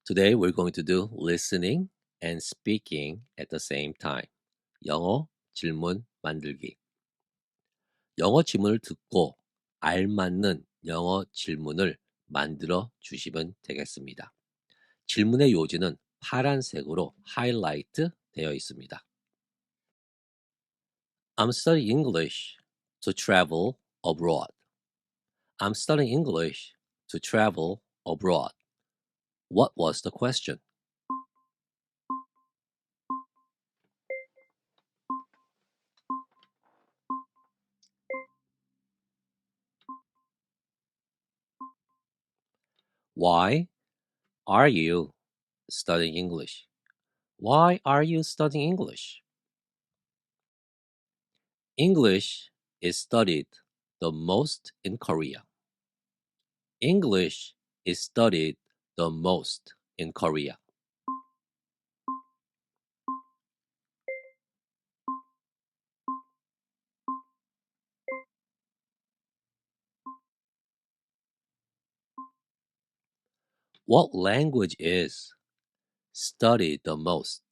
Today we're going to do listening and speaking at the same time. 영어 질문 만들기. 영어 질문을 듣고 알맞는 영어 질문을 만들어 주시면 되겠습니다. 질문의 요지는 파란색으로 하이라이트 되어 있습니다. I'm studying English to travel abroad. I'm studying English to travel abroad. What was the question? Why are you studying English? Why are you studying English? English is studied the most in Korea. English is studied the most in Korea. What language is studied the most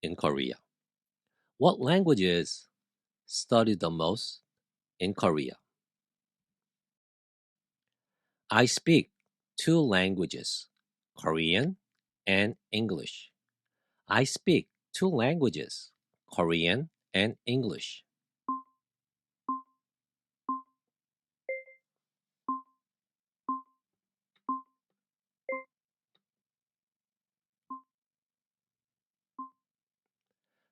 in Korea? What language is studied the most in Korea? I speak two languages, Korean and English. I speak two languages, Korean and English.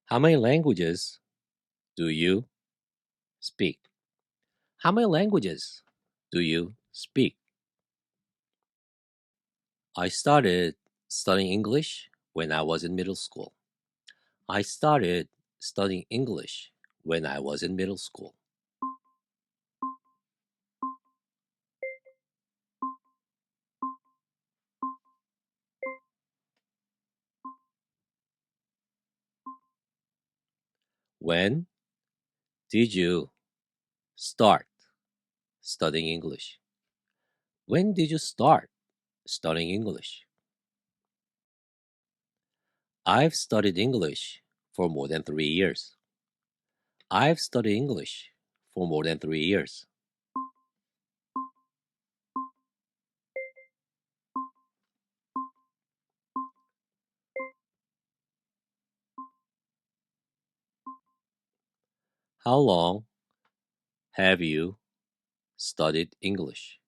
How many languages do you speak? How many languages do you speak? I started studying English when I was in middle school. I started studying English when I was in middle school. When did you start studying English? When did you start studying English? I've studied English for more than 3 years. I've studied English for more than 3 years. How long have you studied English?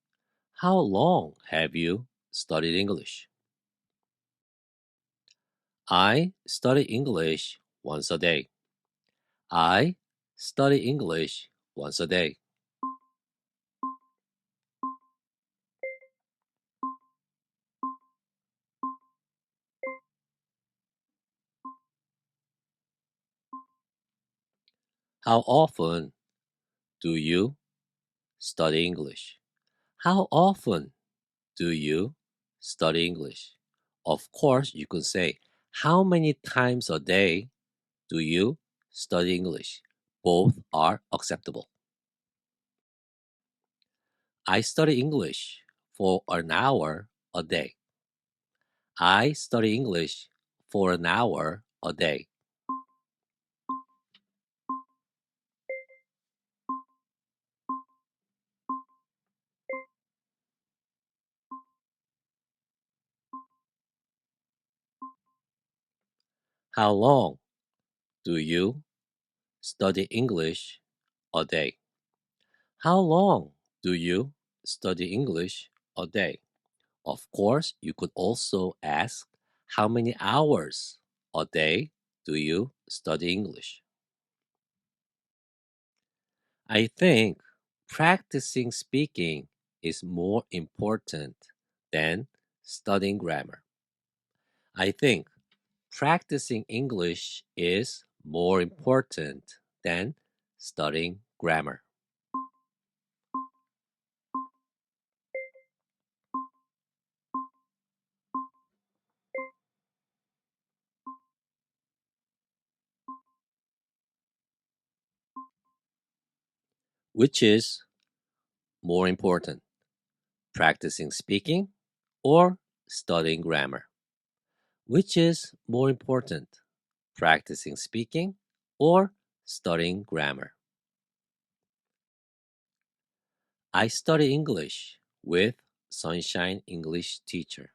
How long have you studied English? I study English once a day. I study English once a day. How often do you study English? How often do you study English? Of course, you can say, how many times a day do you study English? Both are acceptable. I study English for an hour a day. I study English for an hour a day. How long do you study English a day? How long do you study English a day? Of course, you could also ask, how many hours a day do you study English? I think practicing speaking is more important than studying grammar. I think practicing English is more important than studying grammar. Which is more important, practicing speaking or studying grammar? Which is more important, practicing speaking or studying grammar? I study English with Sunshine English teacher.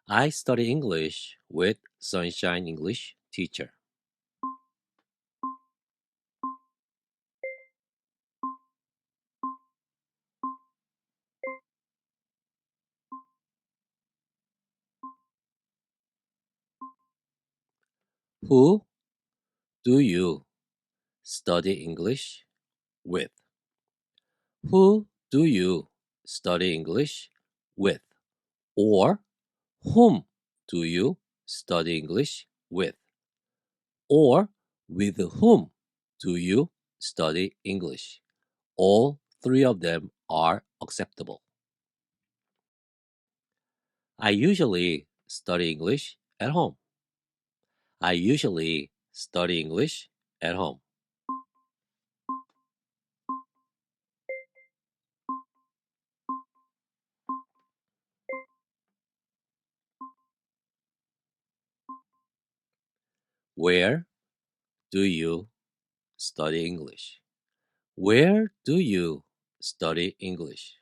I study English with Sunshine English teacher. Who do you study English with? Who do you study English with? Or whom do you study English with? Or with whom do you study English? All three of them are acceptable. I usually study English at home. I usually study English at home. Where do you study English? Where do you study English?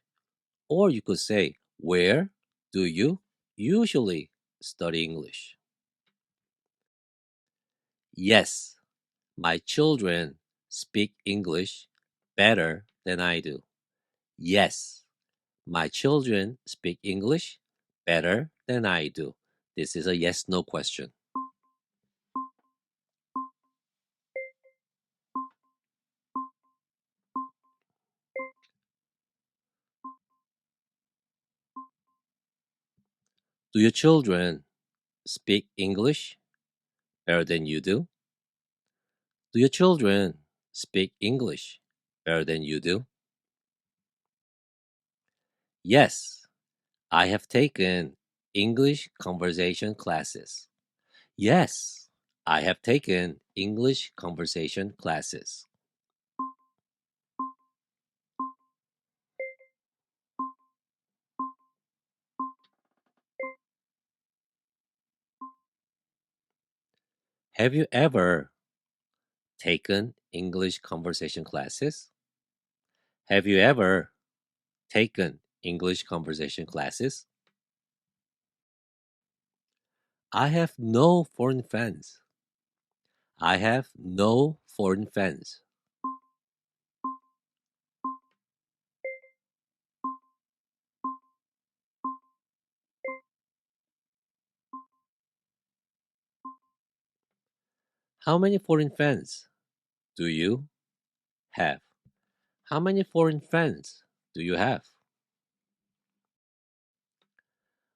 Or you could say, where do you usually study English? Yes, my children speak English better than I do. Yes, my children speak English better than I do. This is a yes-no question. Do your children speak English better than you do? Do your children speak English better than you do? Yes, I have taken English conversation classes. Yes, I have taken English conversation classes. Have you ever taken English conversation classes? Have you ever taken English conversation classes? I have no foreign friends. I have no foreign friends. How many foreign friends do you have? How many foreign friends do you have?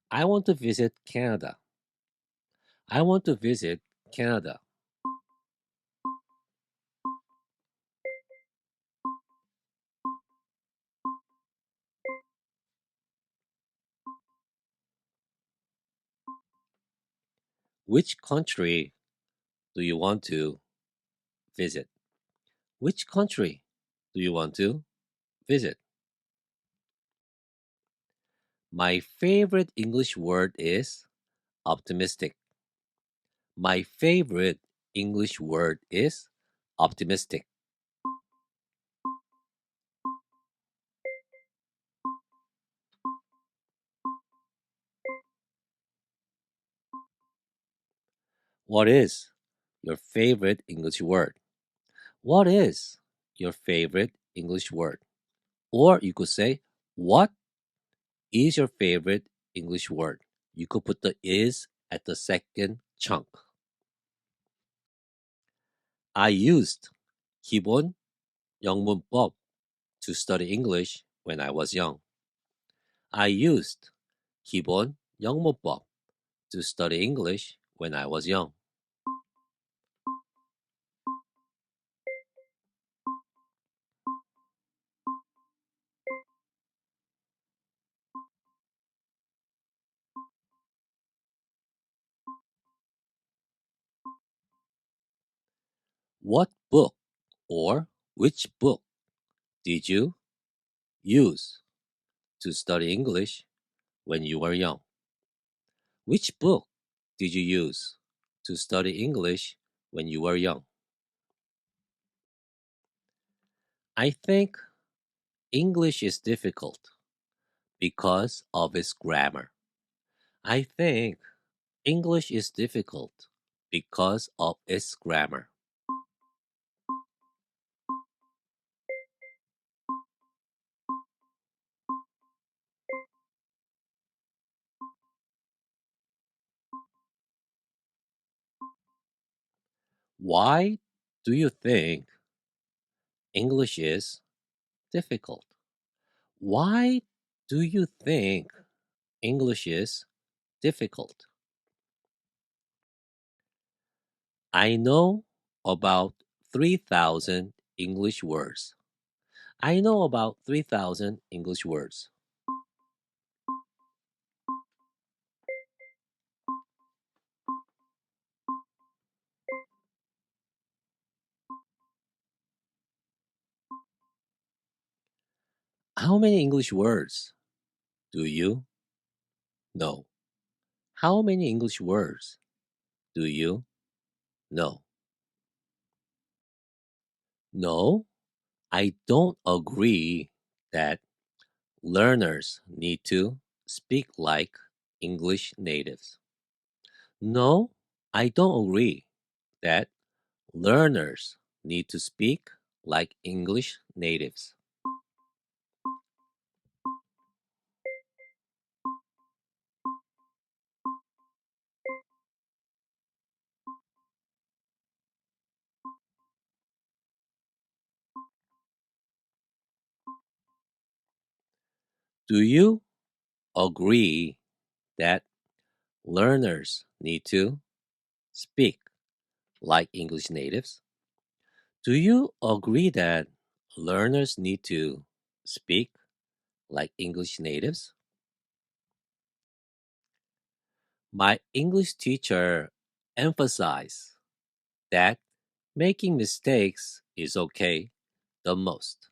I want to visit Canada. I want to visit Canada. Which country do you want to visit? Which country do you want to visit? My favorite English word is optimistic. My favorite English word is optimistic. What is your favorite English word? What is your favorite English word? Or you could say, what is your favorite English word? You could put the is at the second chunk. I used 기본 영문법 to study English when I was young. I used 기본 영문법 to study English when I was young. What book or which book did you use to study English when you were young? Which book did you use to study English when you were young? I think English is difficult because of its grammar. I think English is difficult because of its grammar. Why do you think English is difficult? Why do you think English is difficult? I know about 3,000 English words. I know about 3,000 English words. How many English words do you know? How many English words do you know? No, I don't agree that learners need to speak like English natives. No, I don't agree that learners need to speak like English natives. Do you agree that learners need to speak like English natives? Do you agree that learners need to speak like English natives? My English teacher emphasized that making mistakes is okay the most.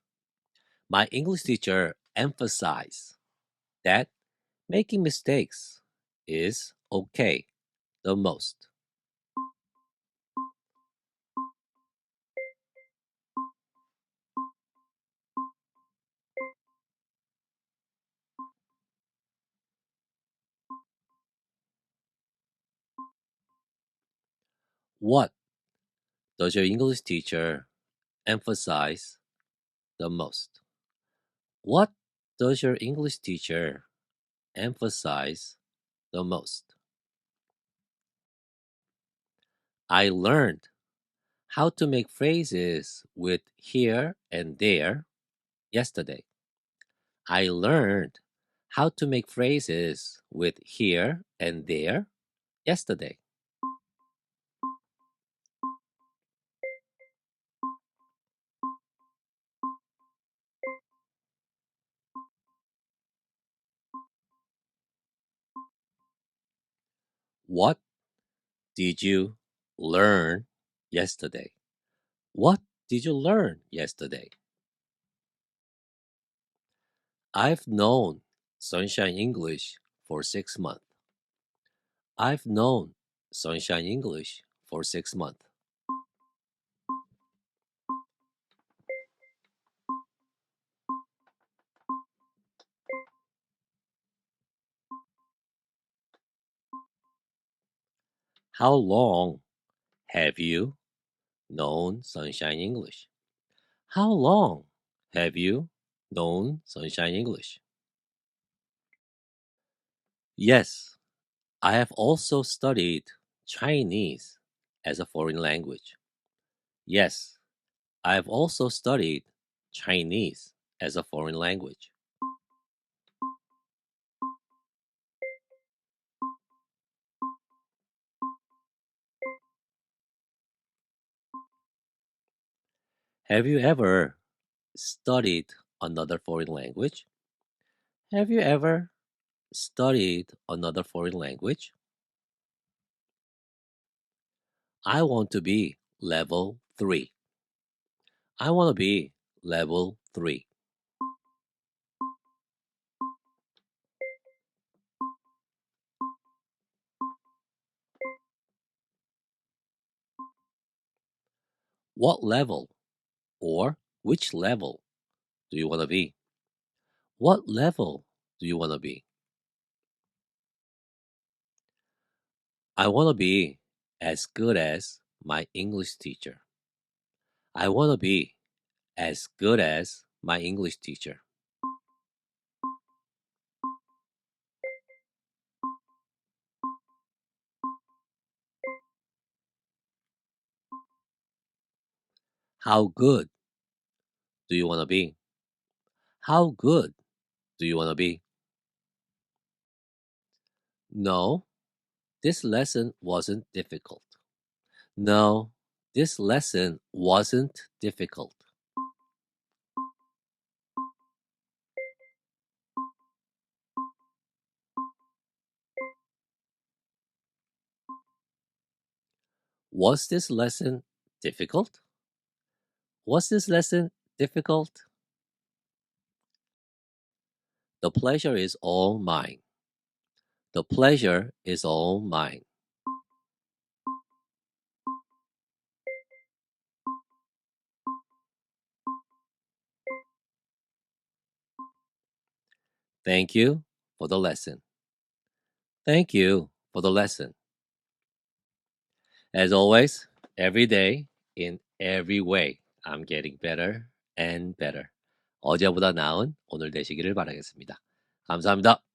My English teacher emphasized that making mistakes is okay the most. What does your English teacher emphasize the most? What does your English teacher emphasize the most? I learned how to make phrases with here and there yesterday. I learned how to make phrases with here and there yesterday. What did you learn yesterday? What did you learn yesterday? I've known Sunshine English for 6 months. I've known Sunshine English for 6 months. How long have you known Sunshine English? How long have you known Sunshine English? Yes, I have also studied Chinese as a foreign language. Yes, I have also studied Chinese as a foreign language. Have you ever studied another foreign language? Have you ever studied another foreign language? I want to be level 3. I want to be level 3. What level or which level do you want to be? What level do you want to be? I want to be as good as my English teacher. I want to be as good as my English teacher. How good do you want to be? How good do you want to be? No, this lesson wasn't difficult. No, this lesson wasn't difficult. Was this lesson difficult? Was this lesson difficult? The pleasure is all mine. The pleasure is all mine. Thank you for the lesson. Thank you for the lesson. As always, every day, in every way, I'm getting better and better. 어제보다 나은 오늘 되시기를 바라겠습니다. 감사합니다.